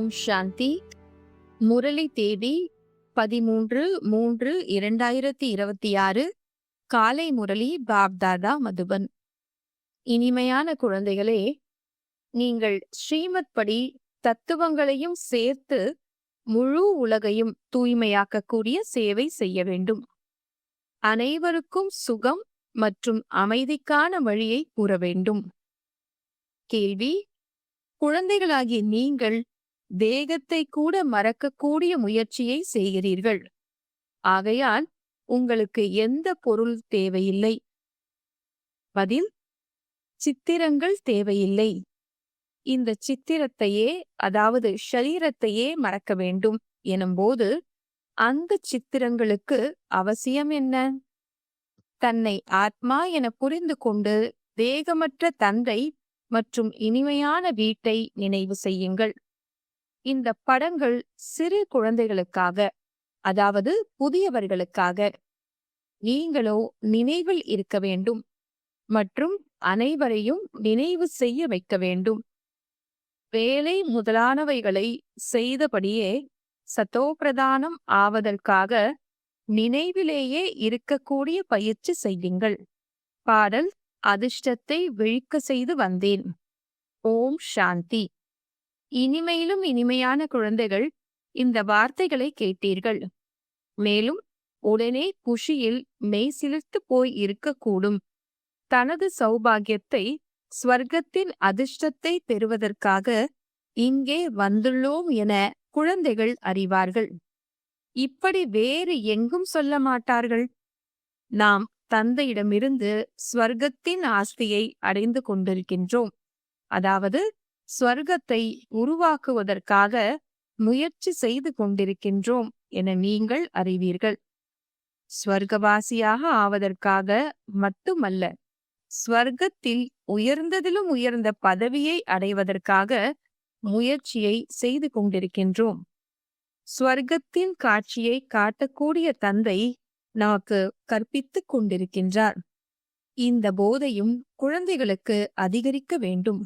ஓம் சாந்தி. முரளி தேதி 13/3/2026. காலை முரளி பாப்தாதா மதுபன். இனிமையான குழந்தைகளே, நீங்கள் ஸ்ரீமத் படி தத்துவங்களையும் சேர்த்து முழு உலகையும் தூய்மையாக்கக்கூடிய சேவை செய்ய வேண்டும். அனைவருக்கும் சுகம் மற்றும் அமைதிக்கான வழியை கூற வேண்டும். கேள்வி: குழந்தைகளாகிய நீங்கள் தேகத்தை கூட மறக்கக்கூடிய முயற்சியை செய்கிறீர்கள். ஆகையால் உங்களுக்கு எந்த பொருள் தேவையில்லை. பதில்: சித்திரங்கள் தேவையில்லை. இந்த சித்திரத்தையே, அதாவது ஷரீரத்தையே மறக்க வேண்டும் எனும்போது அந்த சித்திரங்களுக்கு அவசியம் என்ன? தன்னை ஆத்மா என புரிந்து கொண்டு தேகமற்ற தந்தை மற்றும் இனிமையான வீட்டை நினைவு செய்யுங்கள். இந்த படங்கள் சிறு குழந்தைகளுக்காக, அதாவது புதியவர்களுக்காக. நீங்களோ நினைவில் இருக்க வேண்டும் மற்றும் அனைவரையும் நினைவு செய்ய வைக்க வேண்டும். வேலை முதலானவைகளை செய்தபடியே சதோபிரதானம் ஆவதற்காக நினைவிலேயே இருக்கக்கூடிய பயிற்சி செய்யுங்கள். பாடல்: அதிர்ஷ்டத்தை விழிக்க செய்து வந்தேன். ஓம் சாந்தி. இனிமையிலும் இனிமையான குழந்தைகள், இந்த வார்த்தைகளை கேட்டீர்கள். மேலும் உடனே குஷியில் மெய்சிலிர்த்து போய் இருக்கக்கூடும். தனது சௌபாகியத்தை, ஸ்வர்க்கத்தின் அதிர்ஷ்டத்தை பெறுவதற்காக இங்கே வந்துள்ளோம் என குழந்தைகள் அறிவார்கள். இப்படி வேறு எங்கும் சொல்ல மாட்டார்கள். நாம் தந்தையிடமிருந்து ஸ்வர்க்கத்தின் ஆஸ்தியை அடைந்து கொண்டிருக்கின்றோம், அதாவது ஸ்வர்க்கத்தை உருவாக்குவதற்காக முயற்சி செய்து கொண்டிருக்கின்றோம் என நீங்கள் அறிவீர்கள். ஸ்வர்க்கவாசியாக ஆவதற்காக மட்டுமல்ல, ஸ்வர்க்கத்தில் உயர்ந்ததிலும் உயர்ந்த பதவியை அடைவதற்காக முயற்சியை செய்து கொண்டிருக்கின்றோம். ஸ்வர்க்கத்தின் காட்சியை காட்டக்கூடிய தந்தை நமக்கு கற்பித்துக் கொண்டிருக்கின்றார். இந்த போதையும் குழந்தைகளுக்கு அதிகரிக்க வேண்டும்.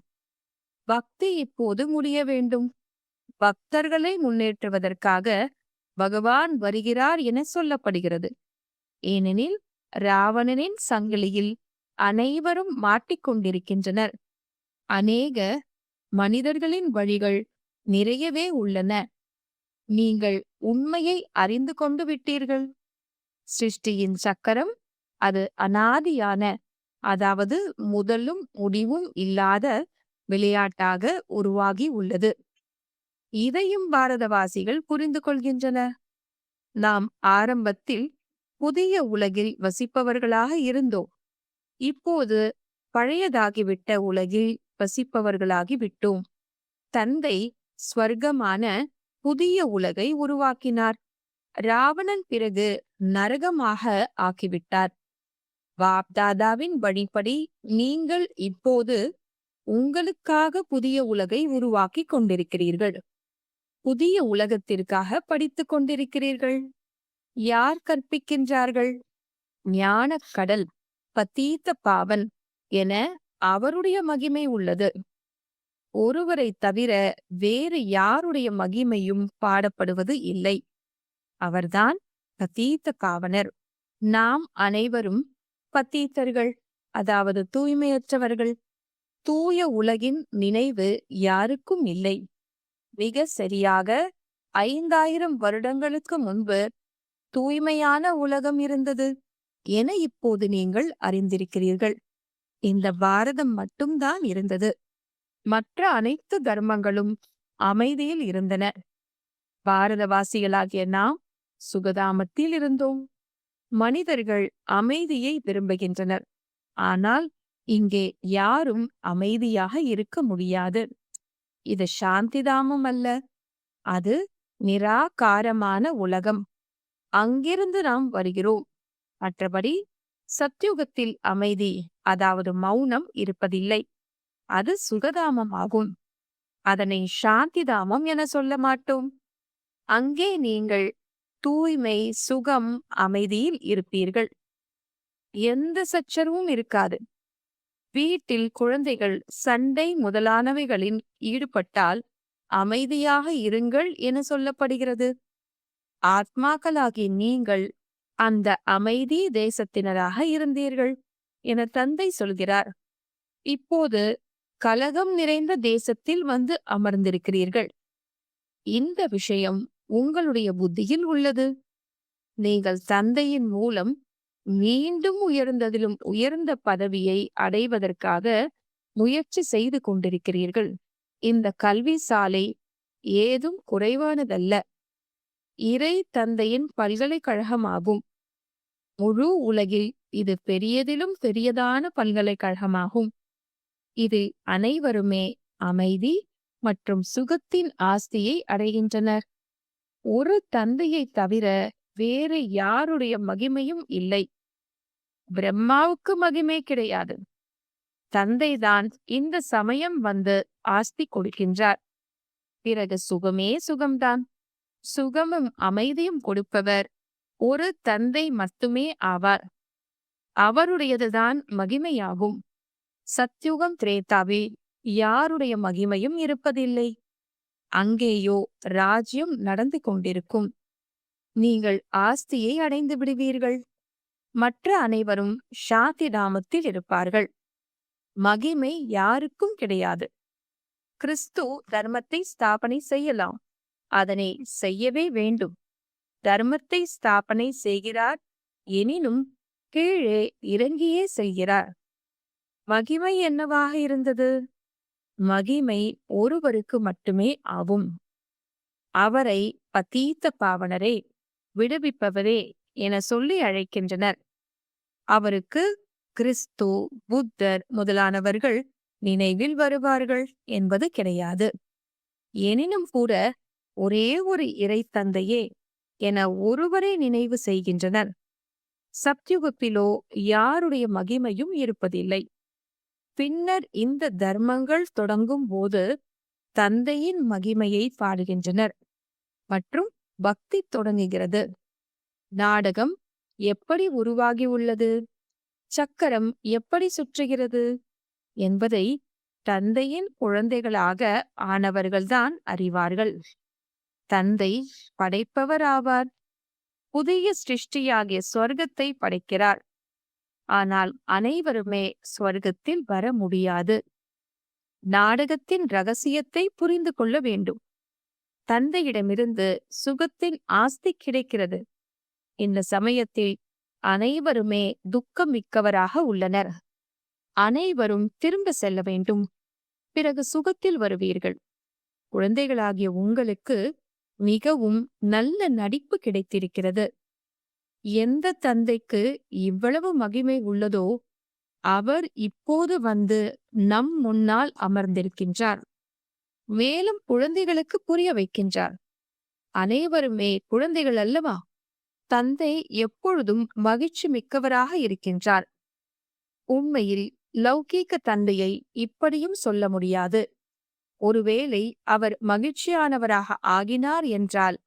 பக்தி இப்போது முடிய வேண்டும். பக்தர்களை முன்னேற்றுவதற்காக பகவான் வருகிறார் என சொல்லப்படுகிறது. ஏனெனில் ராவணனின் சங்கிலியில் அனைவரும் மாட்டிக்கொண்டிருக்கின்றனர். அநேக மனிதர்களின் வழிகள் நிறையவே உள்ளன. நீங்கள் உண்மையை அறிந்து கொண்டு விட்டீர்கள். சிருஷ்டியின் சக்கரம் அது அனாதியான, அதாவது முதலும் முடிவும் இல்லாத விளையாட்டாக உருவாகி உள்ளது. இதையும் பாரதவாசிகள் புரிந்து கொள்கின்றனர். நாம் ஆரம்பத்தில் புதிய உலகில் வசிப்பவர்களாக இருந்தோம். இப்போது பழையதாகிவிட்ட உலகில் வசிப்பவர்களாகி விட்டோம். தந்தை ஸ்வர்க்கமான புதிய உலகை உருவாக்கினார். ராவணன் பிறகு நரகமாக ஆக்கிவிட்டார். பாப்தாதாவின் வழிப்படி நீங்கள் இப்போது உங்களுக்காக புதிய உலகை உருவாக்கி கொண்டிருக்கிறீர்கள். புதிய உலகத்திற்காக படித்துக் கொண்டிருக்கிறீர்கள். யார் கற்பிக்கின்றார்கள்? ஞானக் கடல் பதீத்த பாவன் என அவருடைய மகிமை உள்ளது. ஒருவரை தவிர வேறு யாருடைய மகிமையும் பாடப்படுவது இல்லை. அவர்தான் பதீத்த பாவனர். நாம் அனைவரும் பதீத்தர்கள், அதாவது தூய்மையற்றவர்கள். தூய உலகின் நினைவு யாருக்கும் இல்லை. மிக சரியாக 5000 வருடங்களுக்கு முன்பு தூய்மையான உலகம் இருந்தது என இப்போது நீங்கள் அறிந்திருக்கிறீர்கள். இந்த பாரதம் மட்டும்தான் இருந்தது. மற்ற அனைத்து தர்மங்களும் அமைதியில் இருந்தன. பாரதவாசிகளாகிய நாம் சுகதாமத்தில் இருந்தோம். மனிதர்கள் அமைதியை விரும்புகின்றனர். ஆனால் இங்கே யாரும் அமைதியாக இருக்க முடியாது. இது சாந்திதாமம் அல்ல, அது நிராகாரமான உலகம். அங்கிருந்து நாம் வருகிறோம். மற்றபடி சத்யுகத்தில் அமைதி, அதாவது மௌனம் இருப்பதில்லை. அது சுகதாமம் ஆகும். அதனை சாந்திதாமம் என சொல்ல மாட்டோம். அங்கே நீங்கள் தூய்மை, சுகம், அமைதியில் இருப்பீர்கள். எந்த சச்சரவும் இருக்காது. வீட்டில் குழந்தைகள் சண்டை முதலானவைகளில் ஈடுபட்டால் அமைதியாக இருங்கள் என சொல்லப்படுகிறது. ஆத்மாக்களாகிய நீங்கள் அந்த அமைதி தேசத்தினராக இருந்தீர்கள் என தந்தை சொல்கிறார். இப்போது கலகம் நிறைந்த தேசத்தில் வந்து அமர்ந்திருக்கிறீர்கள். இந்த விஷயம் உங்களுடைய புத்தியில் உள்ளது. நீங்கள் தந்தையின் மூலம் மீண்டும் உயர்ந்ததிலும் உயர்ந்த பதவியை அடைவதற்காக முயற்சி செய்து கொண்டிருக்கிறீர்கள். இந்த கல்வி சாலை ஏதும் குறைவானதல்ல. இறை தந்தையின் பல்கலைக்கழகமாகும். முழு உலகில் இது பெரியதிலும் பெரியதான பல்கலைக்கழகமாகும். இதில் அனைவருமே அமைதி மற்றும் சுகத்தின் ஆஸ்தியை அடைகின்றனர். ஒரு தந்தையை தவிர வேறு யாருடைய மகிமையும் இல்லை. பிரம்மாவுக்கு மகிமை கிடையாது. தந்தைதான் இந்த சமயம் வந்து ஆஸ்தி கொடுக்கின்றார். பிறகு சுகமே சுகம்தான். சுகமும் அமைதியும் கொடுப்பவர் ஒரு தந்தை மட்டுமே ஆவார். அவருடையதுதான் மகிமையாகும். சத்யுகம் திரேதாவில் யாருடைய மகிமையும் இருப்பதில்லை. அங்கேயோ ராஜ்யம் நடந்து கொண்டிருக்கும். நீங்கள் ஆஸ்தியை அடைந்து விடுவீர்கள். மற்ற அனைவரும் சாந்தி தாமத்தில் இருப்பார்கள். மகிமை யாருக்கும் கிடையாது. கிறிஸ்து தர்மத்தை ஸ்தாபனை செய்யலாம். அதனை செய்யவே வேண்டும். தர்மத்தை ஸ்தாபனை செய்கிறார், எனினும் கீழே இறங்கியே செய்கிறார். மகிமை என்னவாக இருந்தது? மகிமை ஒருவருக்கு மட்டுமே ஆகும். அவரை பதீத்த பாவனரே, விடுவிப்பவரே என சொல்லி அழைக்கின்றனர். அவருக்கு கிறிஸ்து, புத்தர் முதலானவர்கள் நினைவில் வருவார்கள் என்பது கிடையாது. எனினும் கூட ஒரே ஒரு இறை தந்தையே என ஒருவரை நினைவு செய்கின்றனர். சத்யுகத்திலோ யாருடைய மகிமையும் இருப்பதில்லை. பின்னர் இந்த தர்மங்கள் தொடங்கும் போது தந்தையின் மகிமையை பாடுகின்றனர் மற்றும் பக்தி தொடங்குகிறது. நாடகம் எப்படி உருவாகியுள்ளது, சக்கரம் எப்படி சுற்றுகிறது என்பதை தந்தையின் குழந்தைகளாக ஆனவர்கள்தான் அறிவார்கள். தந்தை படைப்பவர் ஆவார். புதிய சிருஷ்டியாகிய சொர்க்கத்தை படைக்கிறார். ஆனால் அனைவருமே சொர்க்கத்தில் வர முடியாது. நாடகத்தின் ரகசியத்தை புரிந்து கொள்ள வேண்டும். தந்தையிடமிருந்து சுகத்தின் ஆஸ்தி கிடைக்கிறது. இந்த சமயத்தில் அனைவருமே துக்கம் மிக்கவராக உள்ளனர். அனைவரும் திரும்ப செல்ல வேண்டும். பிறகு சுகத்தில் வருவீர்கள். குழந்தைகளாகிய உங்களுக்கு மிகவும் நல்ல நடிப்பு கிடைத்திருக்கிறது. எந்த தந்தைக்கு இவ்வளவு மகிமை உள்ளதோ அவர் இப்போது வந்து நம் முன்னால் அமர்ந்திருக்கின்றார். மேலும் குழந்தைகளுக்கு புரிய வைக்கின்றார். அனைவருமே குழந்தைகள் அல்லவா? தந்தை எப்பொழுதும் மகிழ்ச்சி மிக்கவராக இருக்கின்றார். உண்மையில் லௌகீக தந்தையை இப்படியும் சொல்ல முடியாது. ஒருவேளை அவர் மகிழ்ச்சியானவராக ஆகினார் என்றால்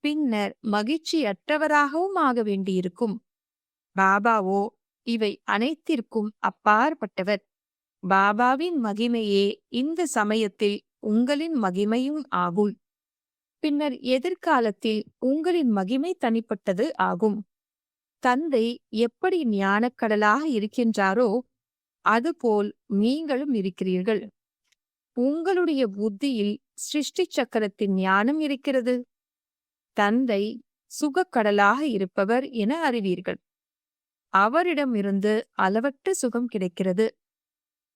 பின்னர் மகிழ்ச்சியற்றவராகவும் ஆக வேண்டியிருக்கும். பாபாவோ இவை அனைத்திற்கும் அப்பாற்பட்டவர். பாபாவின் மகிமையே இந்த சமயத்தில் உங்களின் மகிமையும் ஆகும். பின்னர் எதிர்காலத்தில் உங்களின் மகிமை தனிப்பட்டது ஆகும். தந்தை எப்படி ஞானக்கடலாக இருக்கின்றாரோ அதுபோல் நீங்களும் இருக்கிறீர்கள். உங்களுடைய புத்தியில் சிருஷ்டி சக்கரத்தின் ஞானம் இருக்கிறது. தந்தை சுகக்கடலாக இருப்பவர் என அறிவீர்கள். அவரிடமிருந்து அளவற்ற சுகம் கிடைக்கிறது.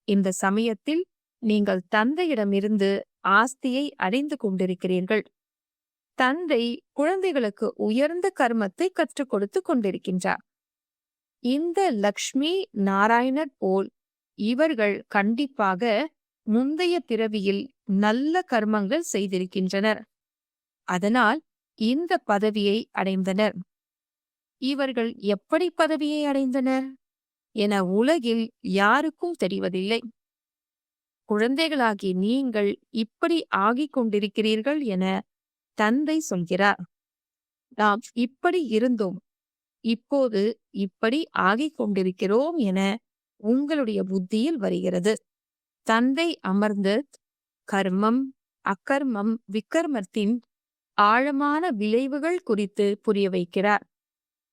இந்த சமயத்தில் நீங்கள் தந்தையிடமிருந்து ஆஸ்தியை அடைந்து கொண்டிருக்கிறீர்கள். தந்தை குழந்தைகளுக்கு உயர்ந்த கர்மத்தை கற்றுக் கொடுத்து கொண்டிருக்கின்றார். இந்த லக்ஷ்மி நாராயணர் போல் இவர்கள் கண்டிப்பாக முந்தைய பிறவியில் நல்ல கர்மங்கள் செய்திருக்கின்றனர். அதனால் இந்த பதவியை அடைந்தனர். இவர்கள் எப்படி பதவியை அடைந்தனர் என உலகில் யாருக்கும் தெரிவதில்லை. குழந்தைகளாகி நீங்கள் இப்படி ஆகிக் கொண்டிருக்கிறீர்கள் என தந்தை சொல்கிறார். நாம் இப்படி இருந்தோம், இப்போது இப்படி ஆகிக் கொண்டிருக்கிறோம் என உங்களுடைய புத்தியில் வருகிறது. தந்தை அமர்ந்து கர்மம், அக்கர்மம் விக்கர்மத்தின் ஆழமான விளைவுகள் குறித்து புரிய வைக்கிறார்.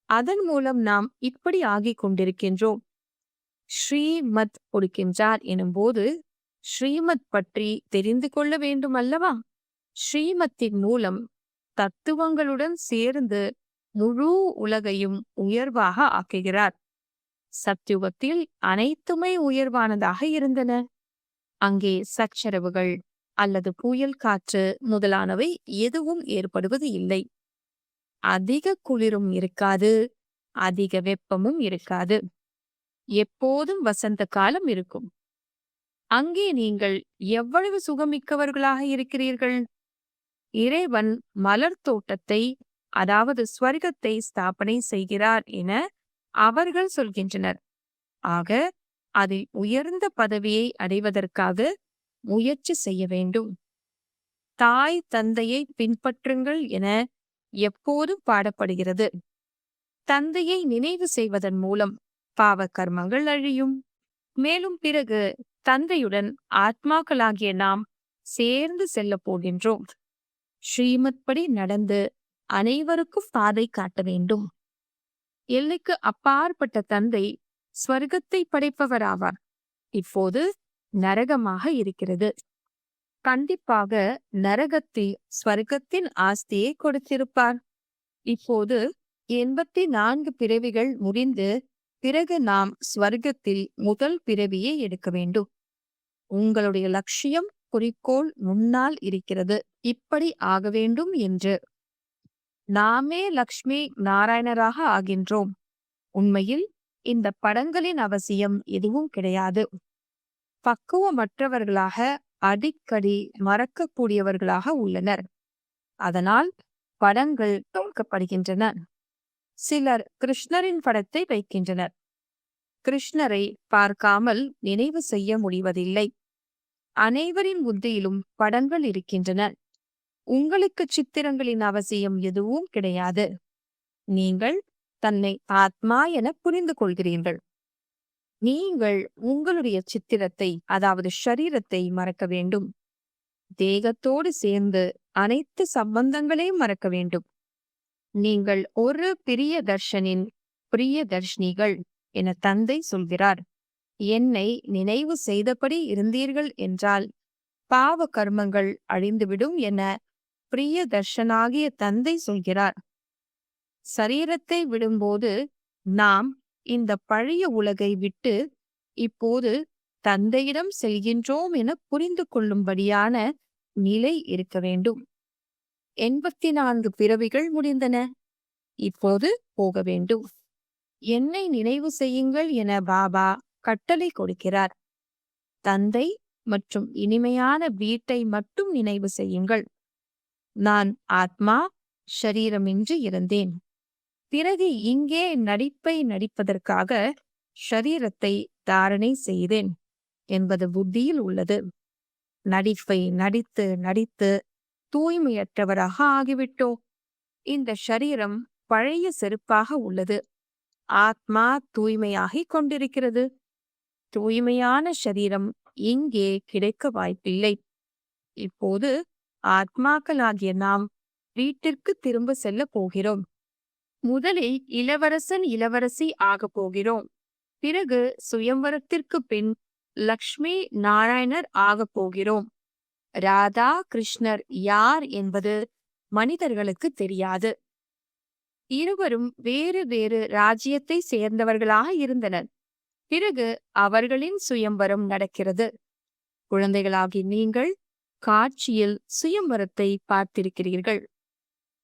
அதன் மூலம் நாம் இப்படி ஆகிக் கொண்டிருக்கின்றோம். ஸ்ரீமத் கொடுக்கின்றார் எனும்போது ஸ்ரீமத் பற்றி தெரிந்து கொள்ள வேண்டும் அல்லவா? ஸ்ரீமத்தின் மூலம் தத்துவங்களுடன் சேர்ந்து முழு உலகையும் உயர்வாக ஆக்குகிறார். சத்யுகத்தில் அனைத்துமே உயர்வானதாக இருந்தன. அங்கே சச்சரவுகள் அல்லது புயல் காற்று முதலானவை எதுவும் ஏற்படுவது இல்லை. அதிக குளிரும் இருக்காது, அதிக வெப்பமும் இருக்காது. எப்போதும் வசந்த காலம் இருக்கும். அங்கே நீங்கள் எவ்வளவு சுகமிக்கவர்களாக இருக்கிறீர்கள். இறைவன் மலர் தோட்டத்தை, அதாவது ஸ்வர்க்கத்தை ஸ்தாபனை செய்கிறார் என அவர்கள் சொல்கின்றனர். ஆக அதில் உயர்ந்த பதவியை அடைவதற்காக முயற்சி செய்ய வேண்டும். தாய் தந்தையை பின்பற்றுங்கள் என எப்போதும் பாடப்படுகிறது. தந்தையை நினைவு செய்வதன் மூலம் பாவ கர்மங்கள் அழியும். மேலும் பிறகு தந்தையுடன் ஆத்மாக்களாகிய நாம் சேர்ந்து செல்ல போகின்றோம். ஸ்ரீமத் படி நடந்து அனைவருக்கும் பாதை காட்ட வேண்டும். எல்லைக்கு அப்பாற்பட்ட தந்தை ஸ்வர்க்கத்தை படைப்பவராவார். இப்போது நரகமாக இருக்கிறது. கண்டிப்பாக நரகத்தில் ஸ்வர்க்கத்தின் ஆஸ்தியை கொடுத்திருப்பார். இப்போது 84 பிறவிகள் முடிந்து பிறகு நாம் ஸ்வர்க்கத்தில் முதல் பிறவியை எடுக்க வேண்டும். உங்களுடைய லட்சியம், குறிக்கோள் முன்னால் இருக்கிறது. இப்படி ஆக வேண்டும் என்று. நாமே லக்ஷ்மி நாராயணராக ஆகின்றோம். உண்மையில் இந்த படங்களின் அவசியம் எதுவும் கிடையாது. பக்குவமற்றவர்களாக அடிக்கடி மறக்கக்கூடியவர்களாக உள்ளனர். அதனால் படங்கள் தொகுக்கப்படுகின்றன. சிலர் கிருஷ்ணரின் படத்தை வைக்கின்றனர். கிருஷ்ணரை பார்க்காமல் நினைவு செய்ய முடிவதில்லை. அனைவரின் புத்தியிலும் படங்கள் இருக்கின்றன. உங்களுக்கு சித்திரங்களின் அவசியம் எதுவும் கிடையாது. நீங்கள் தன்னை ஆத்மா என புரிந்து கொள்கிறீர்கள். நீங்கள் உங்களுடைய சித்திரத்தை, அதாவது ஷரீரத்தை மறக்க வேண்டும். தேகத்தோடு சேர்ந்து அனைத்து சம்பந்தங்களையும் மறக்க வேண்டும். நீங்கள் ஒரு பிரிய தர்ஷனின் பிரிய தர்ஷினிகள் என தந்தை சொல்கிறார். என்னை நினைவு செய்தபடி இருந்தீர்கள் என்றால் பாவ கர்மங்கள் அழிந்துவிடும் என பிரிய தர்ஷனாகிய தந்தை சொல்கிறார். சரீரத்தை விடும்போது நாம் இந்த பழைய உலகை விட்டு இப்போது தந்தையிடம் செல்கின்றோம் என புரிந்து கொள்ளும்படியான நிலை இருக்க வேண்டும். 84 பிறவிகள் முடிந்தன. இப்போது போக வேண்டும். என்னை நினைவு செய்யுங்கள் என பாபா கட்டளை கொடுக்கிறார். தந்தை மற்றும் இனிமையான வீட்டை மட்டும் நினைவு செய்யுங்கள். நான் ஆத்மா ஷரீரமின்றி இருந்தேன். பிறகு இங்கே நடிப்பை நடிப்பதற்காக ஷரீரத்தை தாரணை செய்தேன் என்பது புத்தியில் உள்ளது. நடிப்பை நடித்து நடித்து தூய்மையற்றவராக ஆகிவிட்டோம். இந்த ஷரீரம் பழைய செருப்பாக உள்ளது. ஆத்மா தூய்மையாகிக் கொண்டிருக்கிறது. தூய்மையான ஷரீரம் இங்கே கிடைக்க வாய்ப்பில்லை. இப்போது ஆத்மாக்களாகிய நாம் வீட்டிற்கு திரும்ப செல்ல போகிறோம். முதலில் இளவரசன் இளவரசி ஆகப் போகிறோம். பிறகு சுயம்வரத்திற்கு பின் லக்ஷ்மி நாராயணர் ஆகப் போகிறோம். ராதா கிருஷ்ணர் யார் என்பது மனிதர்களுக்கு தெரியாது. இருவரும் வேறு வேறு ராஜ்யத்தை சேர்ந்தவர்களாக இருந்தனர். பிறகு அவர்களின் சுயம்வரம் நடக்கிறது. குழந்தைகளாகி நீங்கள் காட்சியில் சுயம்வரத்தை பார்த்திருக்கிறீர்கள்.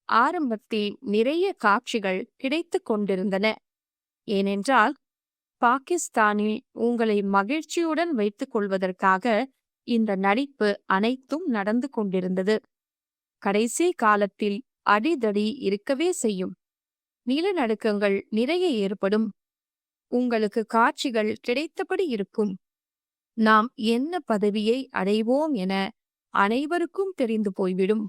ஆரம்பத்தில் நிறைய காட்சிகள் கிடைத்து கொண்டிருந்தன. ஏனென்றால் பாகிஸ்தானில் உங்களை மகிழ்ச்சியுடன் வைத்துக் கொள்வதற்காக இந்த நடிப்பு அனைத்தும் நடந்து கொண்டிருந்தது. கடைசி காலத்தில் அடிதடி இருக்கவே செய்யும். நிலநடுக்கங்கள் நிறைய ஏற்படும். உங்களுக்கு காட்சிகள் கிடைத்தபடி இருக்கும். நாம் என்ன பதவியை அடைவோம் என அனைவருக்கும் தெரிந்து போய்விடும்.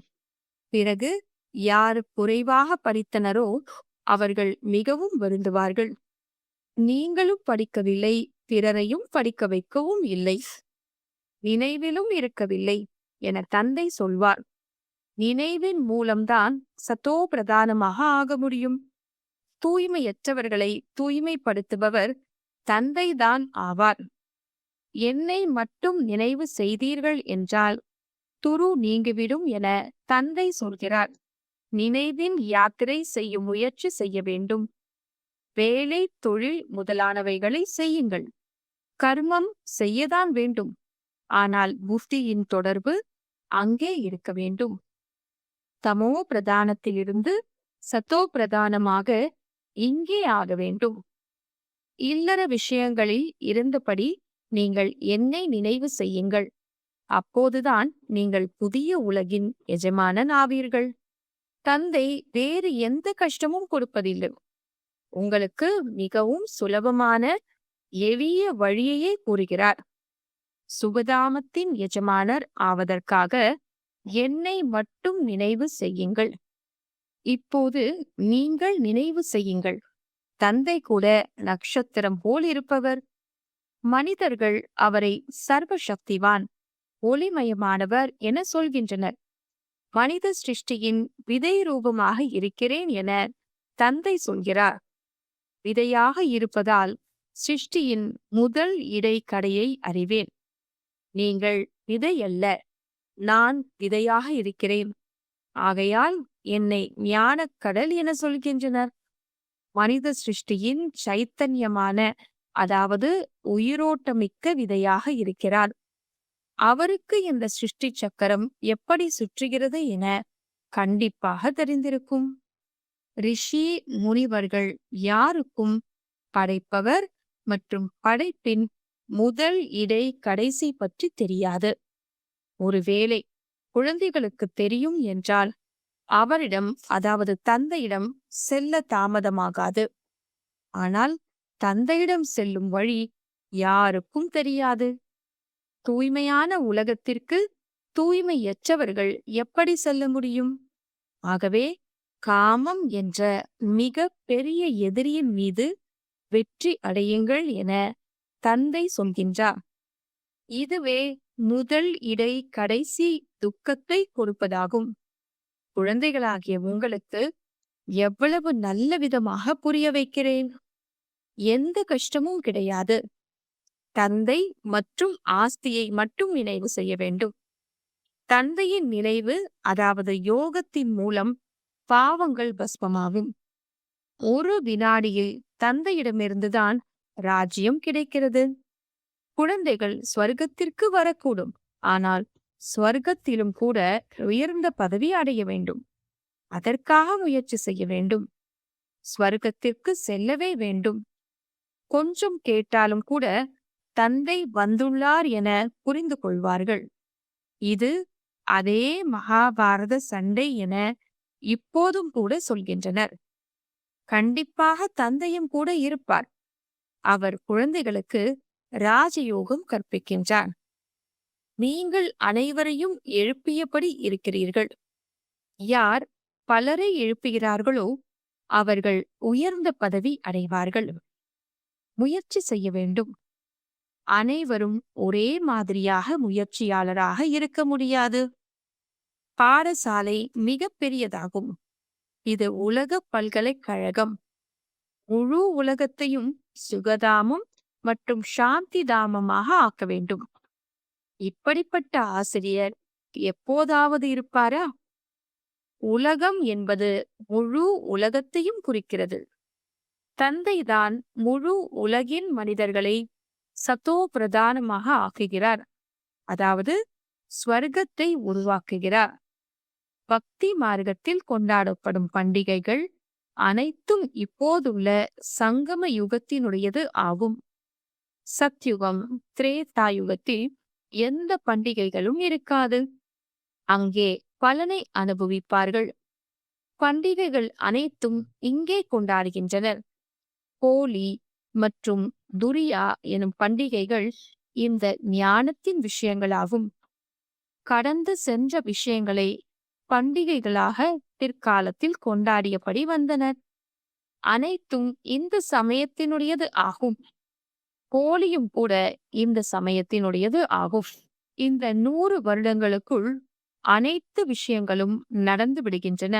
பிறகு யார் குறைவாக படித்தனரோ அவர்கள் மிகவும் வருந்துவார்கள். நீங்களும் படிக்கவில்லை, பிறரையும் படிக்க வைக்கவும் இல்லை. நினைவிலும் இருக்கவில்லை. என தந்தை சொல்வார். நினைவின் மூலம்தான் சத்தோ பிரதானமாக ஆக முடியும். தூய்மையற்றவர்களை தூய்மைப்படுத்துபவர் தந்தைதான் ஆவார். என்னை மட்டும் நினைவு செய்தீர்கள் என்றால் துரு நீங்கிவிடும் என தந்தை சொல்கிறார். நினைவின் யாத்திரை செய்யும் முயற்சி செய்ய வேண்டும். வேலை, தொழில் முதலானவைகளை செய்யுங்கள். கர்மம் செய்யதான் வேண்டும். ஆனால் புத்தியின் தொடர்பு அங்கே இருக்க வேண்டும். தமோ பிரதானத்திலிருந்து சத்தோ பிரதானமாக இங்கே ஆக வேண்டும். இல்லற விஷயங்களில் இருந்தபடி நீங்கள் என்னை நினைவு செய்யுங்கள். அப்போதுதான் நீங்கள் புதிய உலகின் எஜமானன் ஆவீர்கள். தந்தை வேறு எந்த கஷ்டமும் கொடுப்பதில்லை. உங்களுக்கு மிகவும் சுலபமான எளிய வழியையே கூறுகிறார். சுகதாமத்தின் எஜமானர் ஆவதற்காக என்னை மட்டும் நினைவு செய்யுங்கள். இப்போது நீங்கள் நினைவு செய்யுங்கள். தந்தை கூட நட்சத்திரம் போல் இருப்பவர். மனிதர்கள் அவரை சர்வசக்திவான், ஒளிமயமானவர் என சொல்கின்றனர். மனித சிருஷ்டியின் விதை ரூபமாக இருக்கிறேன் என தந்தை சொல்கிறார். விதையாக இருப்பதால் சிருஷ்டியின் முதல் இடைக்கடையை அறிவேன். நீங்கள் விதை அல்ல, நான் விதையாக இருக்கிறேன். ஆகையால் என்னை ஞானக்கடல் என சொல்கின்றனர். மனித சிருஷ்டியின் சைத்தன்யமான, அதாவது உயிரோட்டமிக்க விதையாக இருக்கிறார். அவருக்கு இந்த சிருஷ்டி சக்கரம் எப்படி சுற்றுகிறது என கண்டிப்பாக தெரிந்திருக்கும். ரிஷி முனிவர்கள் யாருக்கும் படைப்பவர் மற்றும் படைப்பின் முதல் இடை கடைசி பற்றி தெரியாது. ஒருவேளை குழந்தைகளுக்கு தெரியும் என்றால் அவரிடம், அதாவது தந்தையிடம் செல்ல தாமதமாகாது. ஆனால் தந்தையிடம் செல்லும் வழி யாருக்கும் தெரியாது. தூய்மையான உலகத்திற்கு தூய்மையற்றவர்கள் எப்படி செல்ல முடியும்? ஆகவே காமம் என்ற மிக பெரிய எதிரியின் மீது வெற்றி அடையுங்கள் என தந்தை சொல்கின்றார். இதுவே முதல் இடை கடைசி துக்கத்தை கொடுப்பதாகும். குழந்தைகளாகிய உங்களுக்கு எவ்வளவு நல்ல விதமாக புரிய வைக்கிறேன். எந்த கஷ்டமும் கிடையாது. தந்தை மற்றும் ஆஸ்தியை மட்டும் நினைவு செய்ய வேண்டும். தந்தையின் நினைவு, அதாவது யோகத்தின் மூலம் பாவங்கள் பஸ்பமாகும். ஒரு வினாடியில் தந்தையிடமிருந்துதான் ராஜ்யம் கிடைக்கிறது. குழந்தைகள் ஸ்வர்க்கத்திற்கு வரக்கூடும். ஆனால் ஸ்வர்க்கத்திலும் கூட உயர்ந்த பதவி அடைய வேண்டும். அதற்காக முயற்சி செய்ய வேண்டும். ஸ்வர்க்கத்திற்கு செல்லவே வேண்டும். கொஞ்சம் கேட்டாலும் கூட தந்தை வந்துள்ளார் என புரிந்து கொள்வார்கள். இது அதே மகாபாரத சண்டை என இப்போதும் கூட சொல்கின்றனர். கண்டிப்பாக தந்தையும் கூட இருப்பார். அவர் குழந்தைகளுக்கு ராஜயோகம் கற்பிக்கின்றார். நீங்கள் அனைவரையும் எழுப்பியபடி இருக்கிறீர்கள். யார் பலரை எழுப்புகிறார்களோ அவர்கள் உயர்ந்த பதவி அடைவார்கள். முயற்சி செய்ய வேண்டும். அனைவரும் ஒரே மாதிரியாக முயற்சியாளராக இருக்க முடியாது. பாடசாலை மிக பெரியதாகும். இது உலக பல்கலைக்கழகம். முழு உலகத்தையும் சுகதாமம் மற்றும் சாந்தி தாமமாக ஆக்க வேண்டும். இப்படிப்பட்ட ஆசிரியர் எப்போதாவது இருப்பாரா? உலகம் என்பது முழு உலகத்தையும் குறிக்கிறது. தந்தைதான் முழு உலகின் மனிதர்களை சத்தோ பிரதானமாக ஆக்குகிறார், அதாவது ஸ்வர்க்கத்தை உருவாக்குகிறார். பக்தி மார்க்கத்தில் கொண்டாடப்படும் பண்டிகைகள் அனைத்தும் இப்போதுள்ள சங்கம யுகத்தினுடையது ஆகும். சத்யுகம், திரேதாயுகத்தில் எந்த பண்டிகைகளும் இருக்காது. அங்கே பலனை அனுபவிப்பார்கள். பண்டிகைகள் அனைத்தும் இங்கே கொண்டாடுகின்றனர். ஹோலி மற்றும் துரியா எனும் பண்டிகைகள் இந்த ஞானத்தின் விஷயங்களாகும். கடந்து சென்ற விஷயங்களை பண்டிகைகளாக பிற்காலத்தில் கொண்டாடியபடி வந்தனர். அனைத்தும் இந்த சமயத்தினுடையது ஆகும். ஹோலியும் கூட இந்த சமயத்தினுடையது ஆகும். இந்த 100 வருடங்களுக்குள் அனைத்து விஷயங்களும் நடந்து விடுகின்றன.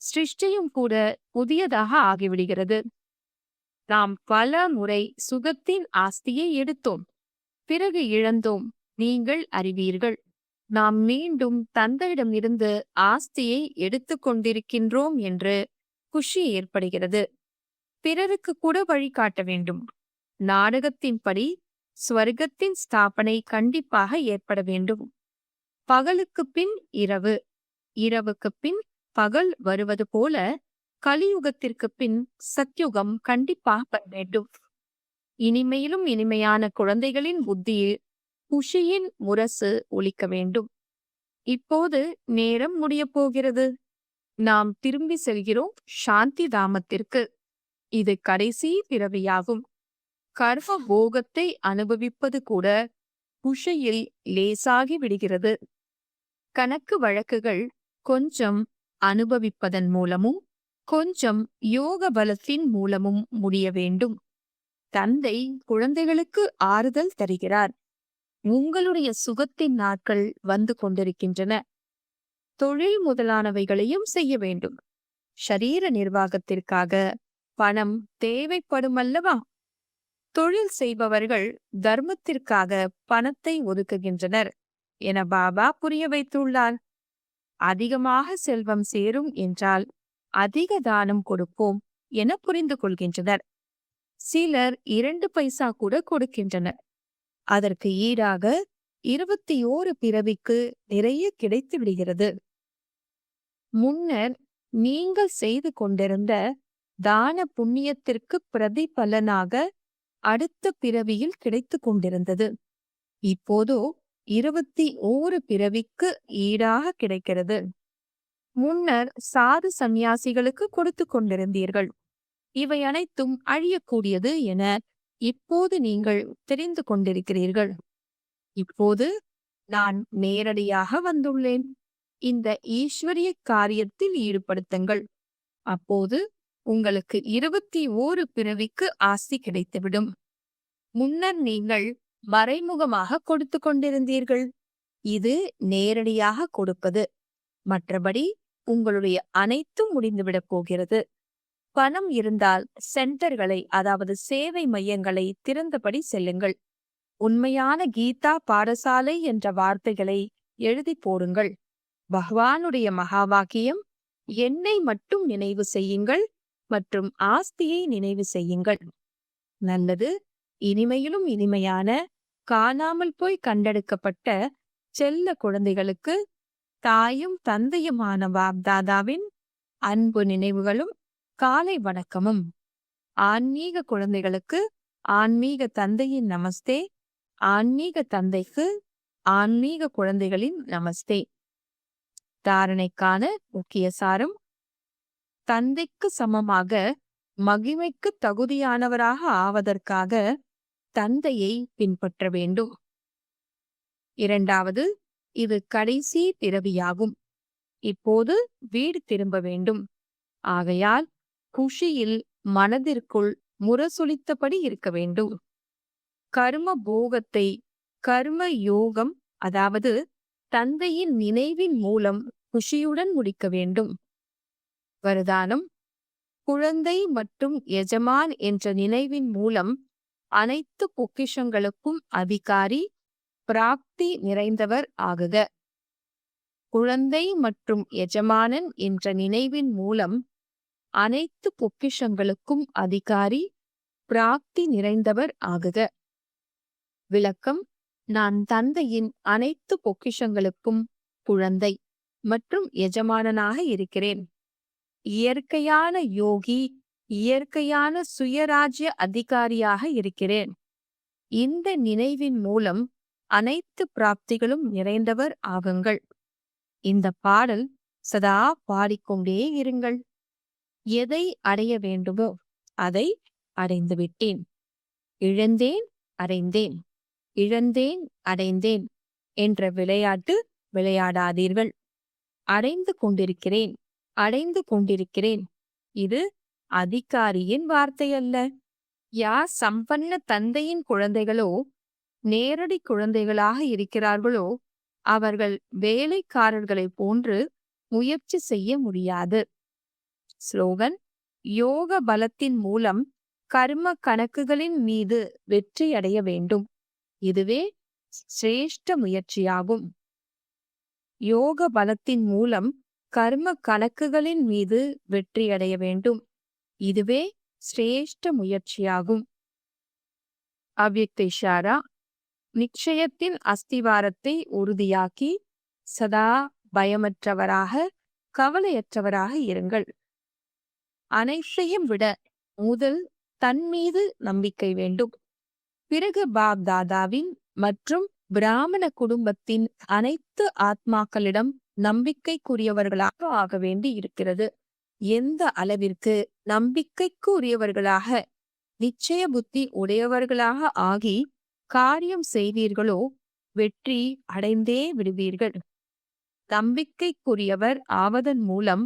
சிருஷ்டியும் கூட புதியதாக ஆகிவிடுகிறது. நாம் பல முறை சுகத்தின் ஆஸ்தியை எடுத்தோம், பிறகு இழந்தோம். நீங்கள் அறிவீர்கள். நாம் மீண்டும் தந்தையிடமிருந்து ஆஸ்தியை எடுத்துக் கொண்டிருக்கின்றோம் என்று குஷி ஏற்படுகிறது. பிறருக்கு கூட வழிகாட்ட வேண்டும். நாடகத்தின்படி ஸ்வர்க்கத்தின் ஸ்தாபனை கண்டிப்பாக ஏற்பட வேண்டும். பகலுக்கு பின் இரவு, இரவுக்கு பின் பகல் வருவது போல கலியுகத்திற்கு பின் சத்யுகம் கண்டிப்பாக வர வேண்டும். இனிமையிலும் இனிமையான குழந்தைகளின் புத்தியில் குஷியின் முரசு ஒலிக்க வேண்டும். இப்போது நேரம் முடியப் போகிறது. நாம் திரும்பி செல்கிறோம் சாந்தி தாமத்திற்கு. இது கடைசி பிறவியாகும். கர்ம போகத்தை அனுபவிப்பது கூட குஷியில் லேசாகி விடுகிறது. கணக்கு வழக்குகள் கொஞ்சம் அனுபவிப்பதன் மூலமும் கொஞ்சம் யோக பலத்தின் மூலமும் முடிய வேண்டும். தந்தை குழந்தைகளுக்கு ஆறுதல் தருகிறார். உங்களுடைய சுகத்தின் நாட்கள் வந்து கொண்டிருக்கின்றன. தொழில் முதலானவைகளையும் செய்ய வேண்டும். ஷரீர நிர்வாகத்திற்காக பணம் தேவைப்படும் அல்லவா? தொழில் செய்பவர்கள் தர்மத்திற்காக பணத்தை ஒதுக்குகின்றனர் என பாபா புரிய வைத்துள்ளார். அதிகமாக செல்வம் சேரும் என்றால் அதிக தானம் கொடுப்போம் என புரிந்து கொள்கின்றனர். சிலர் 2 பைசா கூட கொடுக்கின்றனர். அதற்கு ஈடாக 21 பிறவிக்கு நிறைய கிடைத்து விடுகிறது. முன்னர் நீங்கள் செய்து கொண்டிருந்த தான புண்ணியத்திற்கு பிரதிபலனாக அடுத்த பிறவியில் கிடைத்து கொண்டிருந்தது. இப்போதோ 21 பிறவிக்கு ஈடாக கிடைக்கிறது. முன்னர் சாது சந்நியாசிகளுக்கு கொடுத்து கொண்டிருந்தீர்கள். இவை அனைத்தும் அழியக்கூடியது என இப்போது நீங்கள் தெரிந்து கொண்டிருக்கிறீர்கள். இப்போது நான் நேரடியாக வந்துள்ளேன். இந்த ஈஸ்வரிய காரியத்தில் ஈடுபடுத்துங்கள். அப்போது உங்களுக்கு 21 பிறவிக்கு ஆஸ்தி கிடைத்துவிடும். முன்னர் நீங்கள் மறைமுகமாக கொடுத்து கொண்டிருந்தீர்கள். இது நேரடியாக கொடுப்பது. மற்றபடி உங்களுடைய அனைத்தும் முடிந்துவிடப் போகிறது. பணம் இருந்தால் சென்டர்களை, அதாவது சேவை மையங்களை திறந்தபடி செல்லுங்கள். உண்மையான கீதா பாடசாலை என்ற வார்த்தைகளை எழுதி போடுங்கள். பகவானுடைய மகா வாக்கியம், என்னை மட்டும் நினைவு செய்யுங்கள் மற்றும் ஆஸ்தியை நினைவு செய்யுங்கள். நல்லது. இனிமையிலும் இனிமையான காணாமல் போய் கண்டெடுக்கப்பட்ட செல்ல குழந்தைகளுக்கு தாயும் தந்தையுமான பாப்தாதாவின் அன்பு நினைவுகளும் காலை வணக்கமும். ஆன்மீக குழந்தைகளுக்கு ஆன்மீக தந்தையின் நமஸ்தே. ஆன்மீக தந்தைக்கு ஆன்மீக குழந்தைகளின் நமஸ்தே. தாரணைக்கான முக்கிய சாரம்: தந்தைக்கு சமமாக மகிமைக்கு தகுதியானவராக ஆவதற்காக தந்தையை பின்பற்ற வேண்டும். இரண்டாவது, இது கடைசி பிறவியாகும். இப்போது வீடு திரும்ப வேண்டும். ஆகையால் குஷியில் மனதிற்குள் முரசொலித்தபடி இருக்க வேண்டும். கர்ம போகத்தை கர்ம யோகம், அதாவது தந்தையின் நினைவின் மூலம் குஷியுடன் முடிக்க வேண்டும். வரதானம்: குழந்தை மற்றும் எஜமான் என்ற நினைவின் மூலம் அனைத்து பொக்கிஷங்களுக்கும் அதிகாரி, பிராப்தி நிறைந்தவர் ஆகுக. குழந்தை மற்றும் எஜமானன் என்ற நினைவின் மூலம் அனைத்து பொக்கிஷங்களுக்கும் அதிகாரி, பிராப்தி நிறைந்தவர் ஆகுக. விளக்கம்: நான் தந்தையின் அனைத்து பொக்கிஷங்களுக்கும் குழந்தை மற்றும் எஜமானனாக இருக்கிறேன். இயற்கையான யோகி, இயற்கையான சுயராஜ்ய அதிகாரியாக இருக்கிறேன். இந்த நினைவின் மூலம் அனைத்து பிராப்திகளும் நிறைந்தவர் ஆகுங்கள். இந்த பாடல் சதா பாடிக்கொண்டே இருங்கள். எதை அடைய வேண்டுமோ அதை அடைந்து விட்டேன். இழந்தேன், அடைந்தேன், இழந்தேன், அடைந்தேன் என்ற விளையாட்டு விளையாடாதீர்கள். அடைந்து கொண்டிருக்கிறேன், அடைந்து கொண்டிருக்கிறேன். இது அதிகாரியின் வார்த்தை அல்ல. யார் சம்பன்ன தந்தையின் குழந்தைகளோ நேரடி குழந்தைகளாக இருக்கிறார்களோ அவர்கள் வேலைக்காரர்களைப் போன்று முயற்சி செய்ய முடியாது. ஸ்லோகன்: யோக பலத்தின் மூலம் கர்ம கணக்குகளின் மீது வெற்றி அடைய வேண்டும். இதுவே சிரேஷ்ட முயற்சியாகும். யோக பலத்தின் மூலம் கர்ம கணக்குகளின் மீது வெற்றி அடைய வேண்டும். இதுவே சிரேஷ்ட முயற்சியாகும். அவ்யக்த இஷாரா: நிச்சயத்தின் அஸ்திவாரத்தை உறுதியாக்கி சதா பயமற்றவராக, கவலையற்றவராக இருங்கள். அனைத்தையும் விட முதல் தன் மீது நம்பிக்கை வேண்டும். பிறகு பாப் தாதாவின் மற்றும் பிராமண குடும்பத்தின் அனைத்து ஆத்மாக்களிடம் நம்பிக்கைக்குரியவர்களாக ஆக வேண்டி இருக்கிறது. எந்த அளவிற்கு நம்பிக்கைக்கு உரியவர்களாக, நிச்சய புத்தி உடையவர்களாக ஆகி காரியம் செய்வீர்களோ வெற்றி அடைந்தே விடுவீர்கள். நம்பிக்கைக்குரியவர் ஆவதன் மூலம்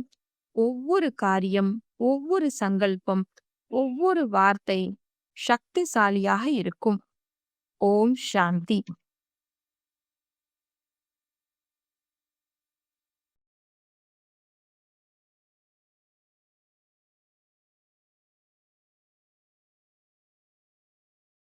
ஒவ்வொரு காரியம், ஒவ்வொரு சங்கல்பம், ஒவ்வொரு வார்த்தை சக்திசாலியாக இருக்கும். ஓம் சாந்தி.